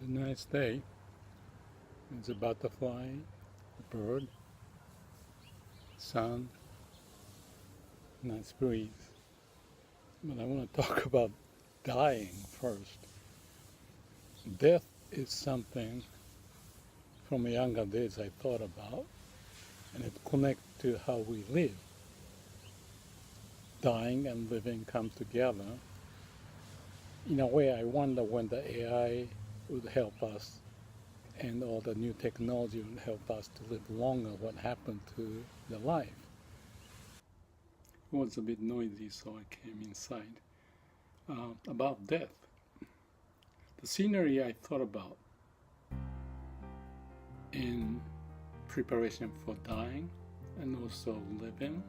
A nice day. There's a butterfly, a bird, sun, nice breeze. But I want to talk about dying first. Death is something from younger days I thought about, and it connects to how we live. Dying and living come together. In a way, I wonder when the AI would help us and all the new technology would help us to live longer, what happened to the life. It was a bit noisy, so I came inside. About death. The scenery I thought about in preparation for dying and also living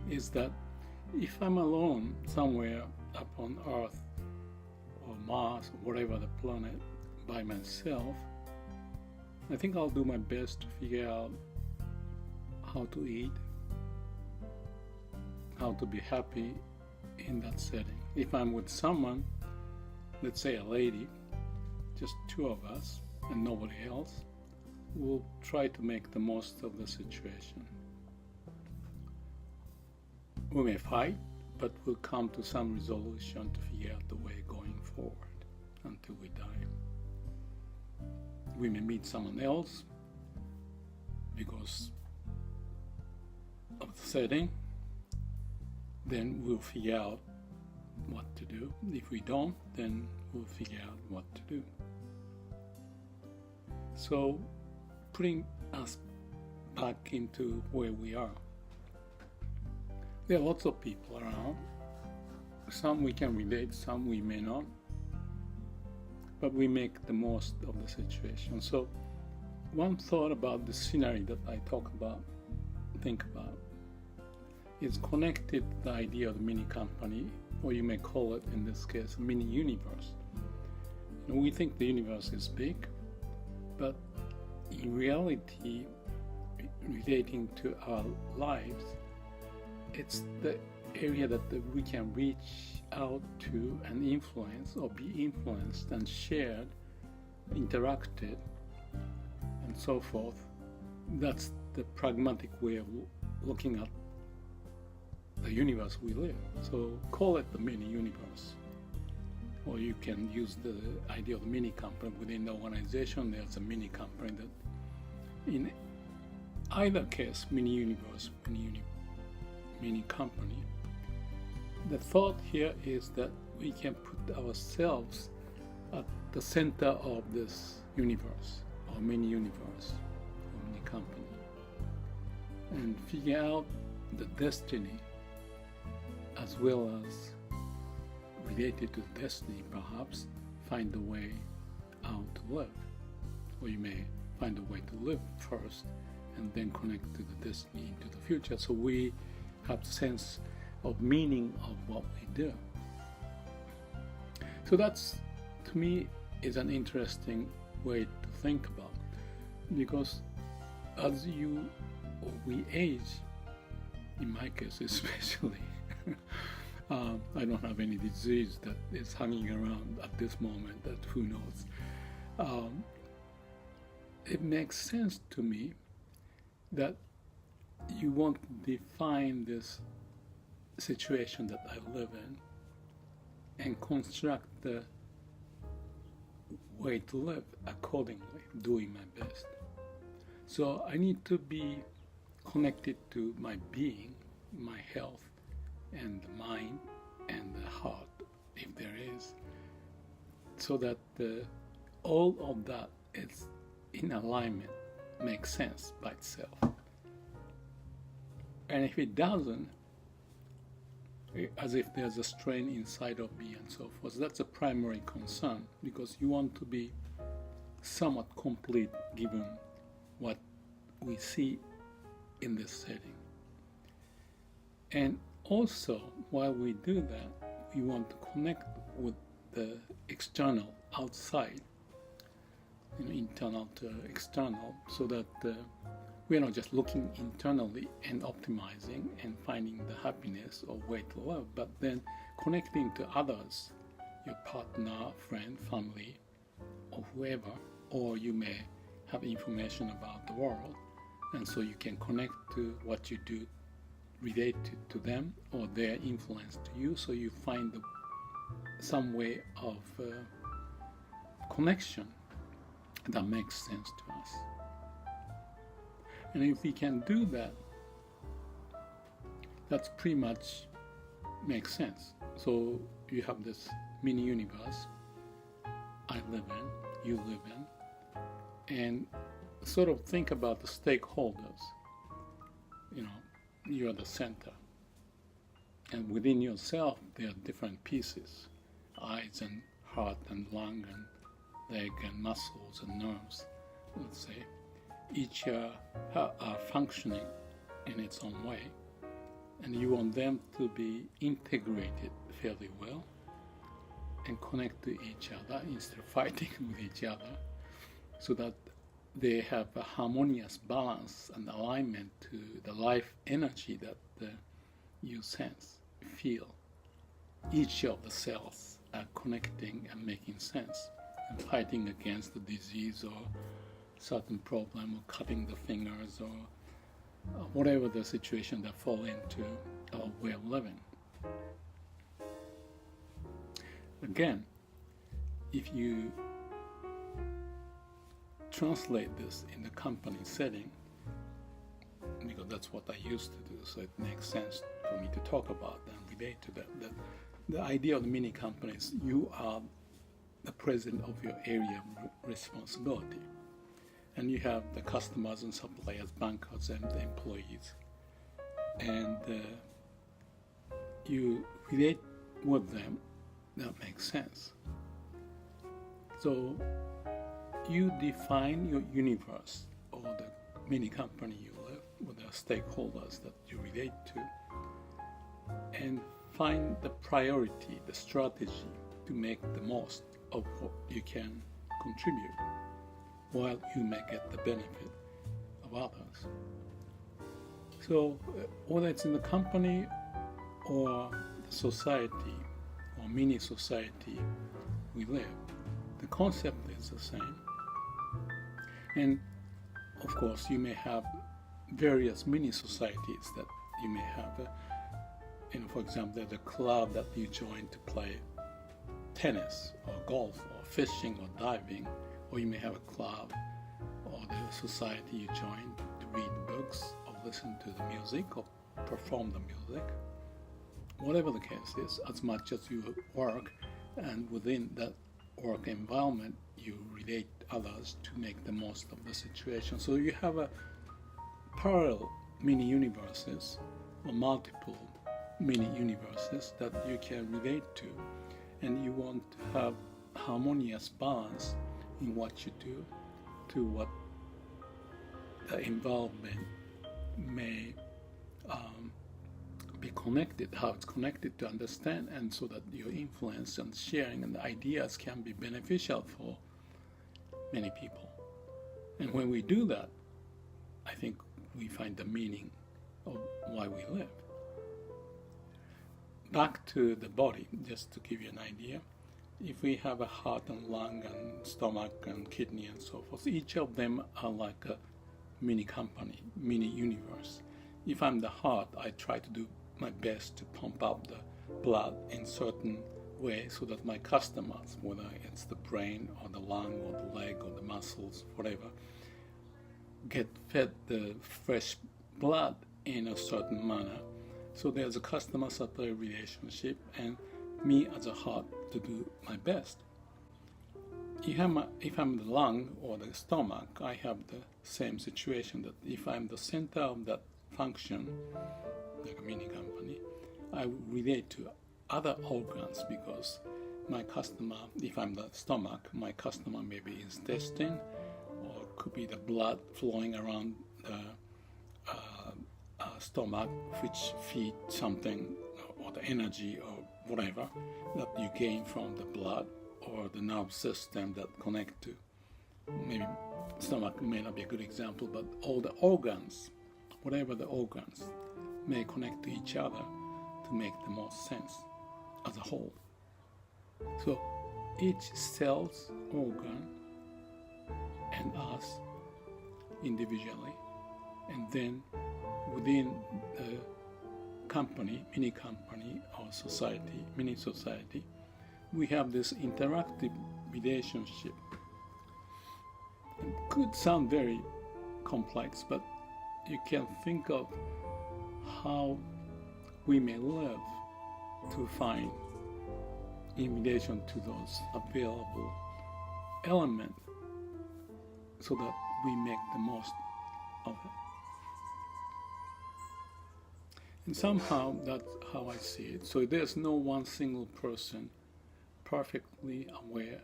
is that if I'm alone somewhere up on Earth or Mars, or whatever the planet, by myself, I think I'll do my best to figure out how to eat, how to be happy in that setting. If I'm with someone, let's say a lady, just two of us and nobody else, we'll try to make the most of the situation. We may fight, but we'll come to some resolution to figure out the way going forward until we die. We may meet someone else because of the setting, then we'll figure out what to do. If we don't, then we'll figure out what to do. So, putting us back into where we are. There are lots of people around. Some we can relate, some we may not. But we make the most of the situation. So, one thought about the scenery that I think about, is connected to the idea of the mini company, or you may call it, in this case, a mini universe. And we think the universe is big, but in reality, relating to our lives, it's the area that we can reach out to and influence, or be influenced and shared, interacted, and so forth. That's the pragmatic way of looking at the universe we live. So call it the mini universe. Or you can use the idea of the mini company. Within the organization, there's a mini company that, in either case, mini universe, mini company, the thought here is that we can put ourselves at the center of this universe, or mini universe, or mini company, and figure out the destiny, as well as related to destiny, perhaps find a way out to live. Or you may find a way to live first and then connect to the destiny into the future. So we have sense of meaning of what we do. So that's, to me, is an interesting way to think about, because as we age, in my case especially, I don't have any disease that is hanging around at this moment, that who knows. It makes sense to me that you want to define this situation that I live in and construct the way to live accordingly, doing my best. So I need to be connected to my being, my health, and the mind, and the heart, if there is, so that all of that is in alignment, makes sense by itself. And if it doesn't, as if there's a strain inside of me and so forth, that's a primary concern, because you want to be somewhat complete given what we see in this setting. And also, while we do that, we want to connect with the external, outside, internal to external, so that we're not just looking internally and optimizing and finding the happiness or way to live, but then connecting to others, your partner, friend, family, or whoever, or you may have information about the world, and so you can connect to what you do related to them or their influence to you, so you find some way of connection that makes sense to us. And if we can do that, that's pretty much makes sense. So you have this mini universe I live in, you live in, and sort of think about the stakeholders. You're the center, and within yourself there are different pieces: eyes and heart and lung and leg and muscles and nerves, let's say. Each are functioning in its own way, and you want them to be integrated fairly well and connect to each other instead of fighting with each other, so that they have a harmonious balance and alignment to the life energy that you sense, feel. Each of the cells are connecting and making sense and fighting against the disease or certain problem, or cutting the fingers, or whatever the situation that fall into our way of living. Again, if you translate this in the company setting, because that's what I used to do, so it makes sense for me to talk about and relate to that. The idea of the mini companies, you are the president of your area of responsibility, and you have the customers and suppliers, bankers and the employees, and you relate with them. That makes sense. So you define your universe or the mini company you live with, the stakeholders that you relate to, and find the priority, the strategy to make the most of what you can contribute, while you may get the benefit of others. So whether it's in the company or the society or mini society we live, the concept is the same. And of course, you may have various mini societies that you may have. For example, there's a club that you join to play tennis or golf or fishing or diving, or you may have a club or the society you join to read books or listen to the music or perform the music. Whatever the case is, as much as you work, and within that work environment, you relate others to make the most of the situation. So you have a parallel mini universes or multiple mini universes that you can relate to, and you want to have harmonious balance in what you do to what the involvement may be connected, how it's connected, to understand, and so that your influence and sharing and ideas can be beneficial for many people. And when we do that, I think we find the meaning of why we live. Back to the body, just to give you an idea. If we have a heart and lung and stomach and kidney and so forth, each of them are like a mini company, mini universe. If I'm the heart, I try to do my best to pump up the blood in certain way so that my customers, whether it's the brain or the lung or the leg or the muscles, whatever, get fed the fresh blood in a certain manner. So there's a customer-supply relationship, and me as a heart to do my best. If I'm the lung or the stomach, I have the same situation, that if I'm the center of that function, like a mini company, I relate to other organs, because my customer, if I'm the stomach, my customer may be intestine, or could be the blood flowing around the stomach, which feed something, or the energy or whatever that you gain from the blood, or the nerve system that connect to. Maybe stomach may not be a good example, but all the organs, whatever the organs, may connect to each other to make the most sense as a whole. So each cell's organ and us individually, and then within the company, mini company, or society, mini society, we have this interactive relationship. It could sound very complex, but you can think of how we may live to find, in relation to those available elements, so that we make the most of it. And somehow that's how I see it. So there's no one single person perfectly aware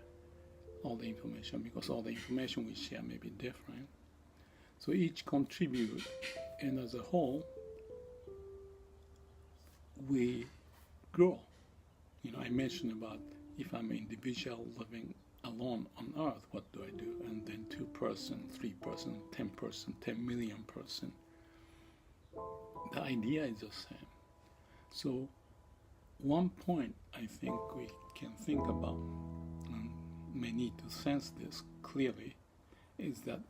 of all the information, because all the information we share may be different. So each contribute, and as a whole, we grow. I mentioned about if I'm an individual living alone on earth, what do I do? And then 2-person, 3-person, 10-person, 10 million person. The idea is the same. So one point I think we can think about, and may need to sense this clearly, is that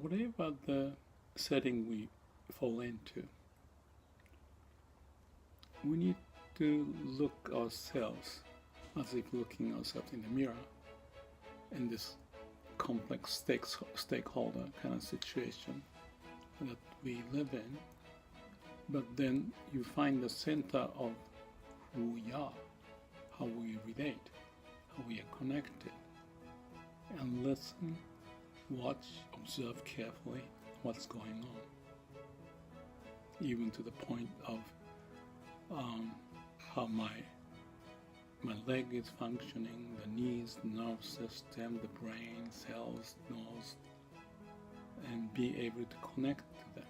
whatever the setting we fall into, we need to look ourselves as if looking ourselves in the mirror in this complex stakeholder kind of situation that we live in. But then you find the center of who we are, how we relate, how we are connected, and listen, watch, observe carefully what's going on, even to the point of how my leg is functioning, the knees, the nerve system, the brain, cells, nose, and be able to connect to them.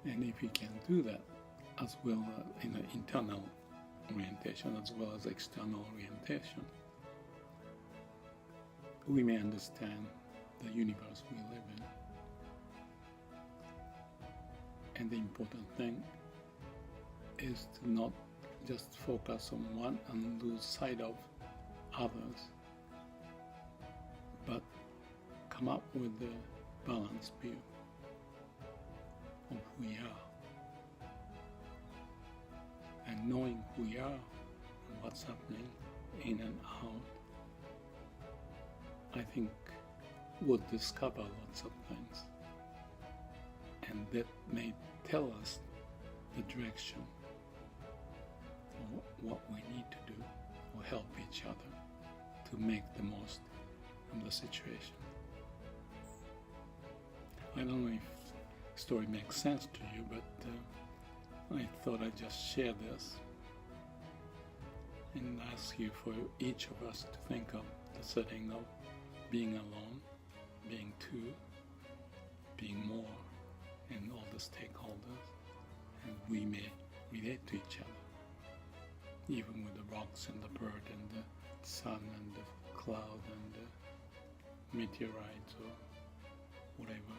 And if we can do that, as well in an internal orientation as well as external orientation, we may understand the universe we live in. And the important thing is to not just focus on one and lose sight of others, but come up with a balanced view of who we are. And knowing who we are and what's happening in and out, I think we'll discover lots of things. And that may tell us the direction of what we need to do, or help each other to make the most of the situation. I don't know if the story makes sense to you, but I thought I'd just share this and ask you, for each of us, to think of the setting of being alone, being two, being more, and all the stakeholders, and we may relate to each other, even with the rocks and the bird and the sun and the cloud and the meteorites or whatever.